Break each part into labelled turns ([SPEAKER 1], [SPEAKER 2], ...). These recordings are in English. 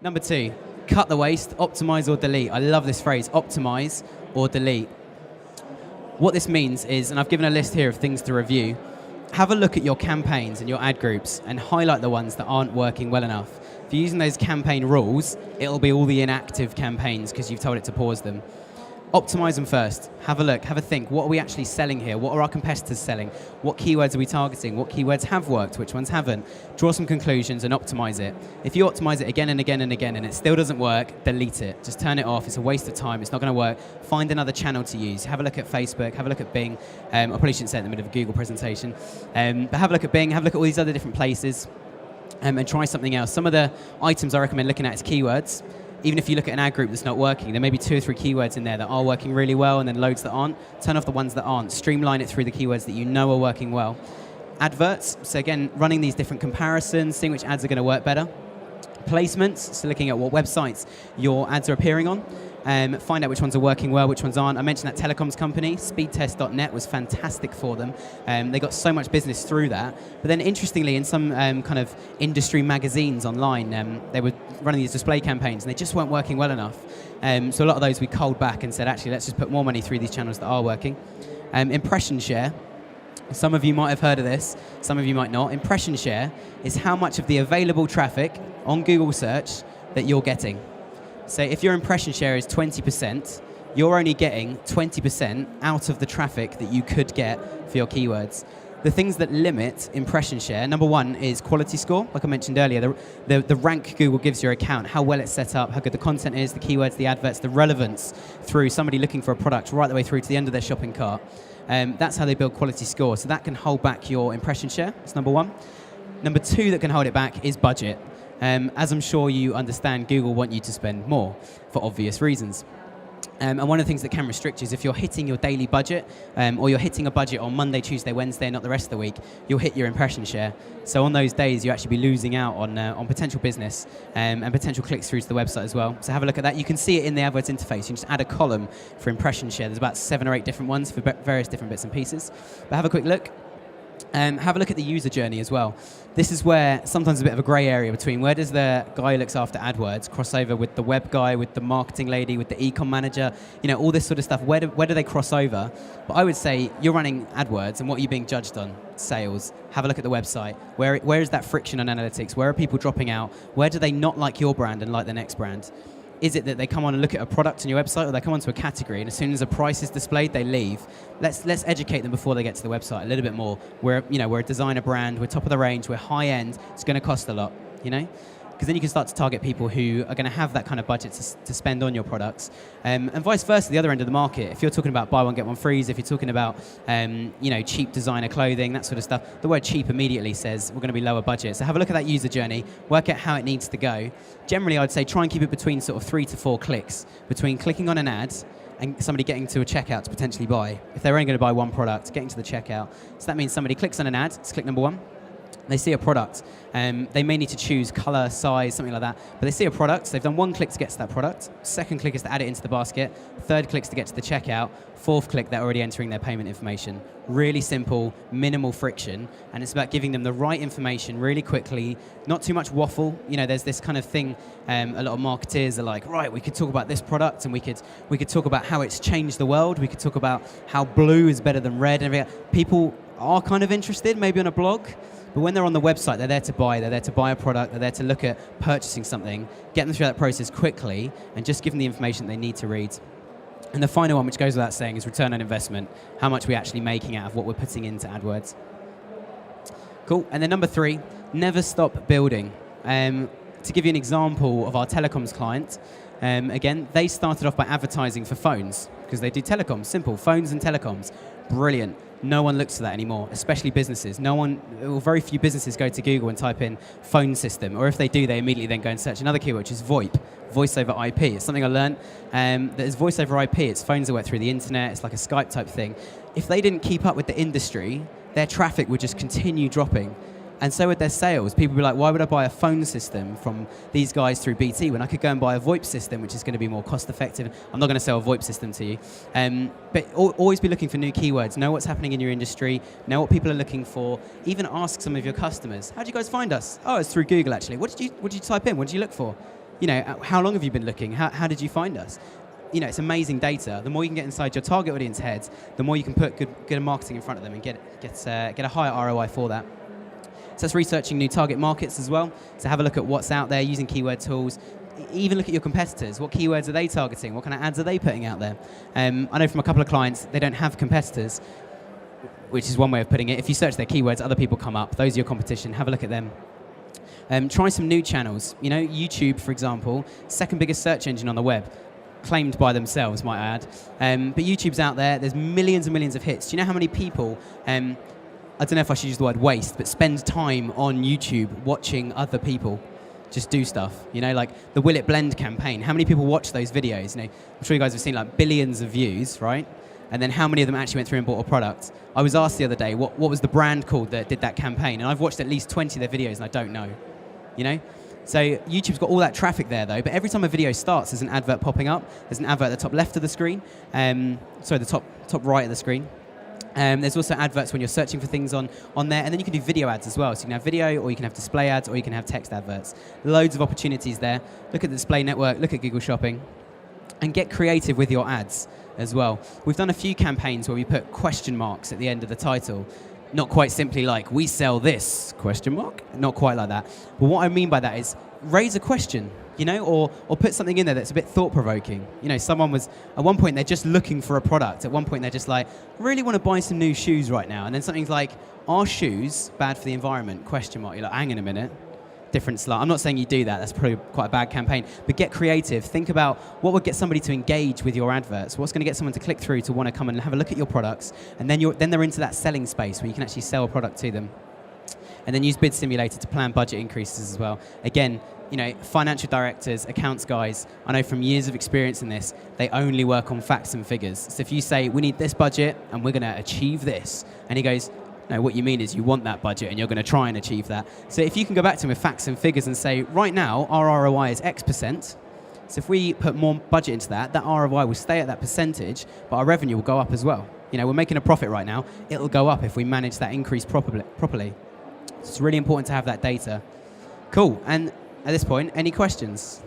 [SPEAKER 1] Number 2, cut the waste, optimize or delete. I love this phrase, optimize or delete. What this means is, and I've given a list here of things to review, have a look at your campaigns and your ad groups and highlight the ones that aren't working well enough. If you're using those campaign rules, it'll be all the inactive campaigns because you've told it to pause them. Optimize them first. Have a look, have a think. What are we actually selling here? What are our competitors selling? What keywords are we targeting? What keywords have worked? Which ones haven't? Draw some conclusions and optimize it. If you optimize it again and again and again and it still doesn't work, delete it. Just turn it off. It's a waste of time. It's not going to work. Find another channel to use. Have a look at Facebook. Have a look at Bing. I probably shouldn't say it in the middle of a Google presentation. But have a look at Bing. Have a look at all these other different places and try something else. Some of the items I recommend looking at is keywords. Even if you look at an ad group that's not working, there may be 2 or 3 keywords in there that are working really well and then loads that aren't. Turn off the ones that aren't. Streamline it through the keywords that you know are working well. Adverts, so again, running these different comparisons, seeing which ads are going to work better. Placements, so looking at what websites your ads are appearing on. Find out which ones are working well, which ones aren't. I mentioned that telecoms company, speedtest.net was fantastic for them. They got so much business through that. But then interestingly, in some kind of industry magazines online, they were running these display campaigns and they just weren't working well enough. So a lot of those we culled back and said, actually, let's just put more money through these channels that are working. Impression share. Some of you might have heard of this, some of you might not. Impression share is how much of the available traffic on Google search that you're getting. So if your impression share is 20%, you're only getting 20% out of the traffic that you could get for your keywords. The things that limit impression share, number 1 is quality score. Like I mentioned earlier, the rank Google gives your account, how well it's set up, how good the content is, the keywords, the adverts, the relevance through somebody looking for a product right the way through to the end of their shopping cart. That's how they build quality score. So that can hold back your impression share. That's number 1. Number 2 that can hold it back is budget. As I'm sure you understand, Google want you to spend more for obvious reasons. And one of the things that can restrict you is if you're hitting your daily budget or you're hitting a budget on Monday, Tuesday, Wednesday, not the rest of the week, you'll hit your impression share. So on those days, you actually be losing out on potential business and potential clicks through to the website as well. So have a look at that. You can see it in the AdWords interface. You can just add a column for impression share. There's about 7 or 8 different ones for various different bits and pieces. But have a quick look. Have a look at the user journey as well. This is where sometimes a bit of a grey area between where does the guy who looks after AdWords cross over with the web guy, with the marketing lady, with the e-com manager, all this sort of stuff. Where do they cross over? But I would say you're running AdWords, and what are you being judged on? Sales. Have a look at the website. Where is that friction on analytics? Where are people dropping out? Where do they not like your brand and like the next brand? Is it that they come on and look at a product on your website, or they come onto a category and as soon as a price is displayed, they leave? Let's educate them before they get to the website a little bit more. We're a designer brand, we're top of the range, we're high end, it's going to cost a lot, Because then you can start to target people who are going to have that kind of budget to spend on your products. And vice versa, the other end of the market. If you're talking about buy one, get one free, if you're talking about cheap designer clothing, that sort of stuff, the word cheap immediately says we're going to be lower budget. So have a look at that user journey, work out how it needs to go. Generally, I'd say try and keep it between sort of 3 to 4 clicks, between clicking on an ad and somebody getting to a checkout to potentially buy. If they're only going to buy one product, getting to the checkout. So that means somebody clicks on an ad, it's click number 1. They see a product, they may need to choose color, size, something like that, but they see a product, so they've done 1 click to get to that product, 2nd click is to add it into the basket, 3rd click is to get to the checkout, 4th click, they're already entering their payment information. Really simple, minimal friction, and it's about giving them the right information really quickly, not too much waffle. There's this kind of thing, a lot of marketers are like, right, we could talk about this product, and we could talk about how it's changed the world, we could talk about how blue is better than red, and everything. People are kind of interested, maybe on a blog, but when they're on the website, they're there to buy a product, they're there to look at purchasing something, get them through that process quickly, and just give them the information they need to read. And the final one, which goes without saying, is return on investment. How much we're actually making out of what we're putting into AdWords. Cool. And then number 3, never stop building. To give you an example of our telecoms client, again, they started off by advertising for phones, because they do telecoms, simple, phones and telecoms. Brilliant. No one looks for that anymore, especially businesses. Very few businesses go to Google and type in phone system, or if they do, they immediately then go and search another keyword, which is VoIP, voice over IP. It's something I learned. That is voice over IP. It's phones that work through the internet. It's like a Skype type thing. If they didn't keep up with the industry, their traffic would just continue dropping. And so with their sales, people would be like, why would I buy a phone system from these guys through BT when I could go and buy a VoIP system, which is going to be more cost effective? I'm not going to sell a VoIP system to you. But always be looking for new keywords. Know what's happening in your industry. Know what people are looking for. Even ask some of your customers, how did you guys find us? Oh, it's through Google, actually. What did you type in? What did you look for? how long have you been looking? How did you find us? It's amazing data. The more you can get inside your target audience heads, the more you can put good marketing in front of them and get a higher ROI for that. So it's researching new target markets as well. So have a look at what's out there using keyword tools. Even look at your competitors. What keywords are they targeting? What kind of ads are they putting out there? I know from a couple of clients, they don't have competitors, which is one way of putting it. If you search their keywords, other people come up. Those are your competition. Have a look at them. Try some new channels. YouTube, for example, second biggest search engine on the web, claimed by themselves, might I add. But YouTube's out there. There's millions and millions of hits. Do you know how many people, I don't know if I should use the word waste, but spend time on YouTube watching other people just do stuff? Like the Will It Blend campaign. How many people watch those videos? I'm sure you guys have seen like billions of views, right? And then how many of them actually went through and bought a product? I was asked the other day, what was the brand called that did that campaign? And I've watched at least 20 of their videos and I don't know. So YouTube's got all that traffic there though, but every time a video starts, there's an advert popping up. There's an advert at the top left of the screen. The top right of the screen. There's also adverts when you're searching for things on there, and then you can do video ads as well. So you can have video, or you can have display ads, or you can have text adverts. Loads of opportunities there. Look at the display network, look at Google Shopping, and get creative with your ads as well. We've done a few campaigns where we put question marks at the end of the title. Not quite simply like, we sell this, question mark. Not quite like that. But what I mean by that is raise a question, or put something in there that's a bit thought-provoking. Someone was, at one point, they're just looking for a product. At one point, they're just like, really want to buy some new shoes right now. And then something's like, are shoes bad for the environment, question mark. You're like, hang on a minute. Different slide. I'm not saying you do that. That's probably quite a bad campaign. But get creative. Think about what would get somebody to engage with your adverts. What's going to get someone to click through to want to come and have a look at your products. And then they're into that selling space where you can actually sell a product to them. And then use Bid Simulator to plan budget increases as well. Again, financial directors, accounts guys, I know from years of experience in this, they only work on facts and figures. So if you say, we need this budget and we're going to achieve this, and he goes, no, what you mean is you want that budget and you're going to try and achieve that. So if you can go back to him with facts and figures and say, right now, our ROI is X%. So if we put more budget into that ROI will stay at that percentage, but our revenue will go up as well. We're making a profit right now. It'll go up if we manage that increase properly. So it's really important to have that data. Cool. And at this point, any questions?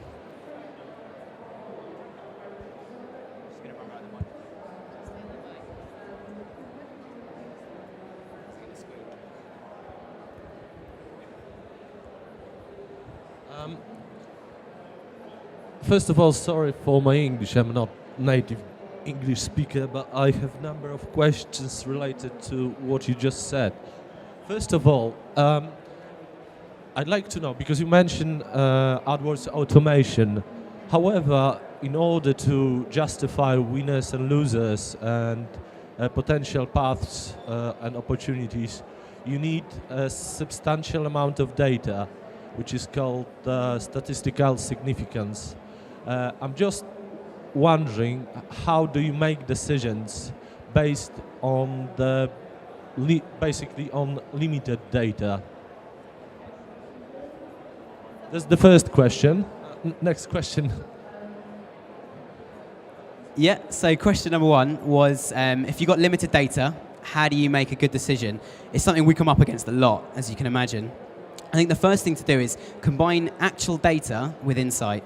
[SPEAKER 2] First of all, sorry for my English. I'm not native English speaker, but I have a number of questions related to what you just said. First of all, I'd like to know, because you mentioned AdWords automation. However, in order to justify winners and losers and potential paths and opportunities, you need a substantial amount of data, which is called statistical significance. I'm just wondering, how do you make decisions based on basically on limited data? That's the first question. Next question.
[SPEAKER 1] Yeah, so question number one was, if you've got limited data, how do you make a good decision? It's something we come up against a lot, as you can imagine. I think the first thing to do is combine actual data with insight.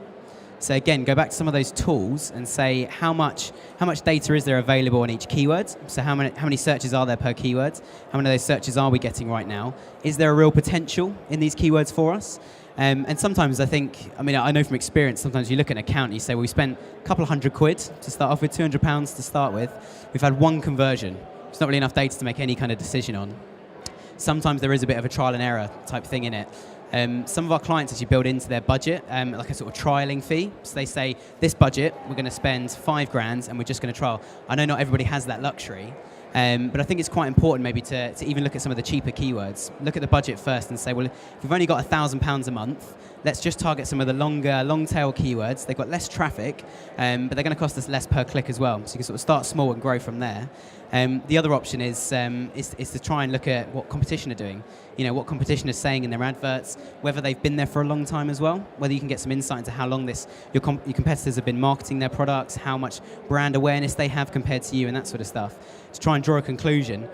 [SPEAKER 1] So again, go back to some of those tools and say how much data is there available on each keyword. So how many searches are there per keyword? How many of those searches are we getting right now? Is there a real potential in these keywords for us? And sometimes I know from experience, sometimes you look at an account and you say, well, we spent a couple of £100 to start off with, £200 to start with. We've had one conversion. It's not really enough data to make any kind of decision on. Sometimes there is a bit of a trial and error type thing in it. Some of our clients actually build into their budget like a sort of trialing fee. So they say, this budget, we're going to spend £5,000 and we're just going to trial. I know not everybody has that luxury, but I think it's quite important maybe to even look at some of the cheaper keywords. Look at the budget first and say, well, if we've only got £1,000 a month, let's just target some of the long tail keywords. They've got less traffic, but they're going to cost us less per click as well. So you can sort of start small and grow from there. The other option is to try and look at what competition are doing. What competition is saying in their adverts, whether they've been there for a long time as well, whether you can get some insight into how long your competitors have been marketing their products, how much brand awareness they have compared to you, and that sort of stuff, to try and draw a conclusion.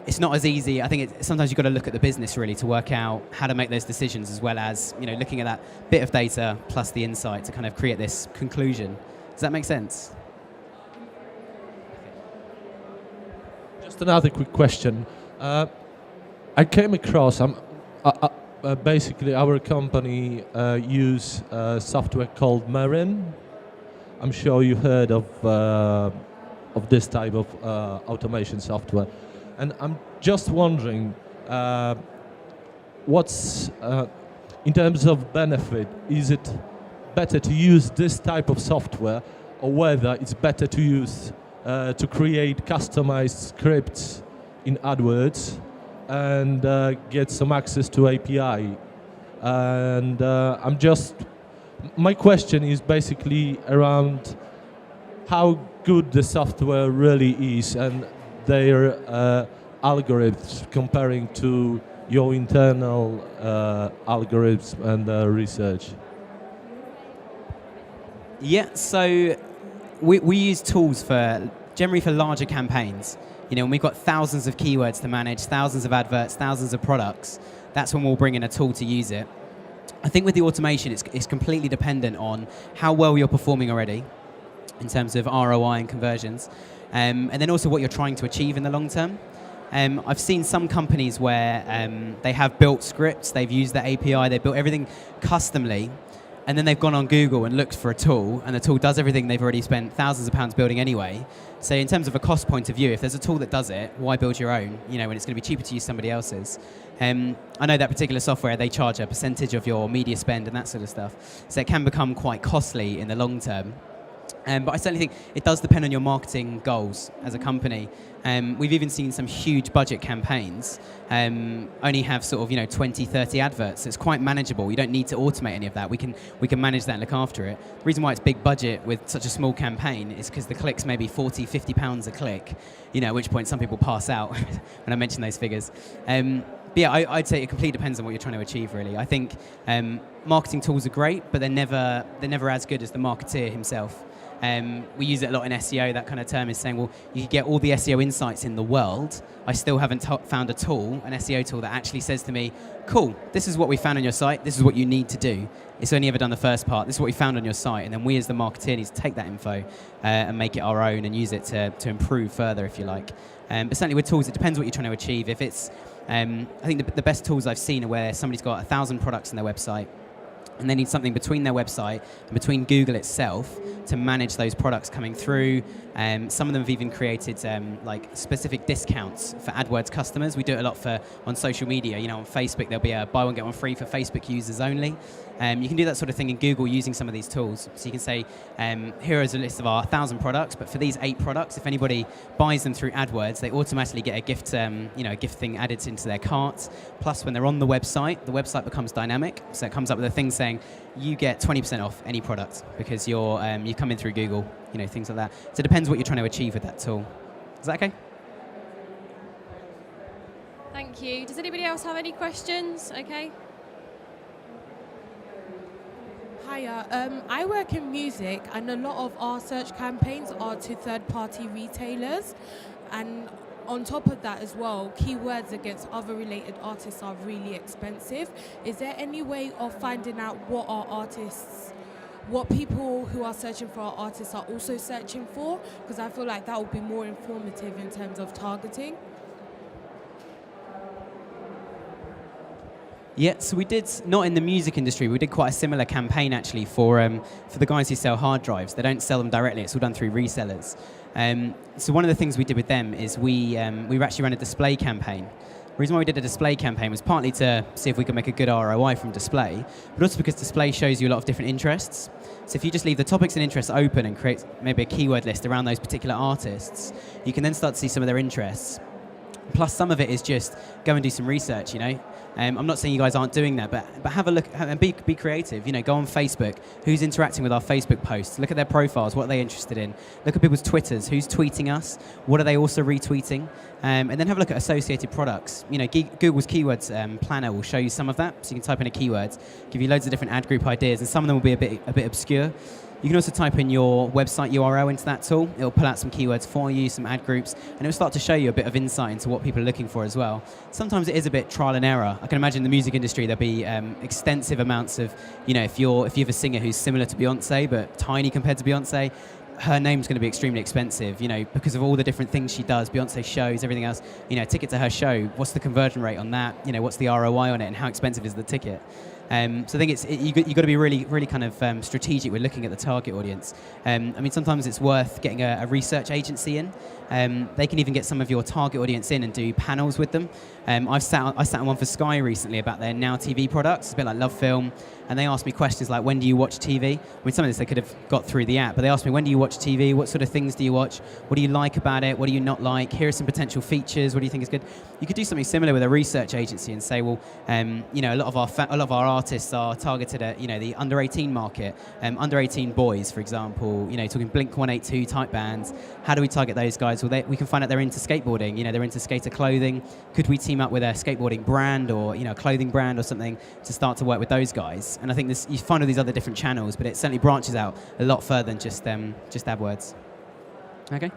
[SPEAKER 1] it's not as easy. I think sometimes you've got to look at the business really to work out how to make those decisions, as well as looking at that bit of data plus the insight to kind of create this conclusion. Does that make sense?
[SPEAKER 2] Just another quick question. I came across basically our company use software called Marin. I'm sure you heard of this type of automation software. And I'm just wondering, what's, in terms of benefit, is it better to use this type of software, or whether it's better to use, to create customized scripts in AdWords and get some access to API? And my question is basically around how good the software really is and their algorithms comparing to your internal algorithms and research.
[SPEAKER 1] Yeah, so we use tools generally for larger campaigns. When we've got thousands of keywords to manage, thousands of adverts, thousands of products, that's when we'll bring in a tool to use it. I think with the automation, it's completely dependent on how well you're performing already in terms of ROI and conversions. And then also what you're trying to achieve in the long term. I've seen some companies where they have built scripts, they've used the API, they've built everything customly, and then they've gone on Google and looked for a tool, and the tool does everything they've already spent thousands of pounds building anyway. So in terms of a cost point of view, if there's a tool that does it, why build your own, when it's going to be cheaper to use somebody else's? I know that particular software, they charge a percentage of your media spend and that sort of stuff. So it can become quite costly in the long term. But I certainly think it does depend on your marketing goals as a company. We've even seen some huge budget campaigns only have sort of 20, 30 adverts. It's quite manageable. You don't need to automate any of that. We can manage that and look after it. The reason why it's big budget with such a small campaign is because the clicks may be 40, 50 pounds a click, at which point some people pass out when I mention those figures. But yeah, I'd say it completely depends on what you're trying to achieve, really. I think marketing tools are great, but they're never as good as the marketeer himself. We use it a lot in SEO. That kind of term is saying, well, you can get all the SEO insights in the world. I still haven't found an SEO tool that actually says to me, cool, this is what we found on your site. This is what you need to do. It's only ever done the first part. This is what we found on your site. And then we as the marketeer need to take that info and make it our own and use it to improve further, if you like. But certainly with tools, it depends what you're trying to achieve. If it's, I think the best tools I've seen are where somebody's got 1,000 products on their website, and they need something between their website and between Google itself to manage those products coming through. Some of them have even created like specific discounts for AdWords customers. We do it a lot on social media. On Facebook, there'll be a buy one, get one free for Facebook users only. You can do that sort of thing in Google using some of these tools. So you can say, here is a list of our 1,000 products, but for these 8 products, if anybody buys them through AdWords, they automatically get a gift, a gift thing added into their cart. Plus, when they're on the website becomes dynamic. So it comes up with a thing saying, you get 20% off any product because you come in through Google, things like that. So it depends what you're trying to achieve with that tool. Is that okay?
[SPEAKER 3] Thank you. Does anybody else have any questions? Okay.
[SPEAKER 4] Hiya. I work in music, and a lot of our search campaigns are to third-party retailers. And on top of that as well, keywords against other related artists are really expensive. Is there any way of finding out what people who are searching for our artists are also searching for? Because I feel like that would be more informative in terms of targeting.
[SPEAKER 1] Yeah, so we did, not in the music industry, we did quite a similar campaign actually for the guys who sell hard drives. They don't sell them directly, it's all done through resellers. So one of the things we did with them is we actually ran a display campaign. The reason why we did a display campaign was partly to see if we could make a good ROI from display, but also because display shows you a lot of different interests. So if you just leave the topics and interests open and create maybe a keyword list around those particular artists, you can then start to see some of their interests. Plus, some of it is just go and do some research, I'm not saying you guys aren't doing that, but have a look and be creative. You know, go on Facebook. Who's interacting with our Facebook posts? Look at their profiles. What are they interested in? Look at people's Twitters. Who's tweeting us? What are they also retweeting? And then have a look at associated products. You know, Google's keywords planner will show you some of that. So you can type in a keyword, give you loads of different ad group ideas, and some of them will be a bit obscure. You can also type in your website URL into that tool. It'll pull out some keywords for you, some ad groups, and it'll start to show you a bit of insight into what people are looking for as well. Sometimes it is a bit trial and error. I can imagine in the music industry there'll be extensive amounts of, you know, if you have a singer who's similar to Beyonce but tiny compared to Beyonce, her name's going to be extremely expensive, you know, because of all the different things she does, Beyonce shows, everything else. You know, ticket to her show, what's the conversion rate on that? You know, what's the ROI on it, and how expensive is the ticket? So I think you've got to be really kind of strategic with looking at the target audience. I mean, sometimes it's worth getting a research agency in. They can even get some of your target audience in and do panels with them. I sat on one for Sky recently about their Now TV products. It's a bit like Love Film, and they asked me questions like, when do you watch TV? I mean, some of this they could have got through the app, but they asked me, when do you watch TV? What sort of things do you watch? What do you like about it? What do you not like? Here are some potential features. What do you think is good? You could do something similar with a research agency and say, well, you know, a lot of our artists are targeted at, you know, the under 18 market, under 18 boys, for example. You know, talking Blink 182 type bands. How do we target those guys? Well, we can find out they're into skateboarding. You know, they're into skater clothing. Could we team up with a skateboarding brand or, you know, a clothing brand or something to start to work with those guys? And I think you find all these other different channels, but it certainly branches out a lot further than just AdWords. Okay.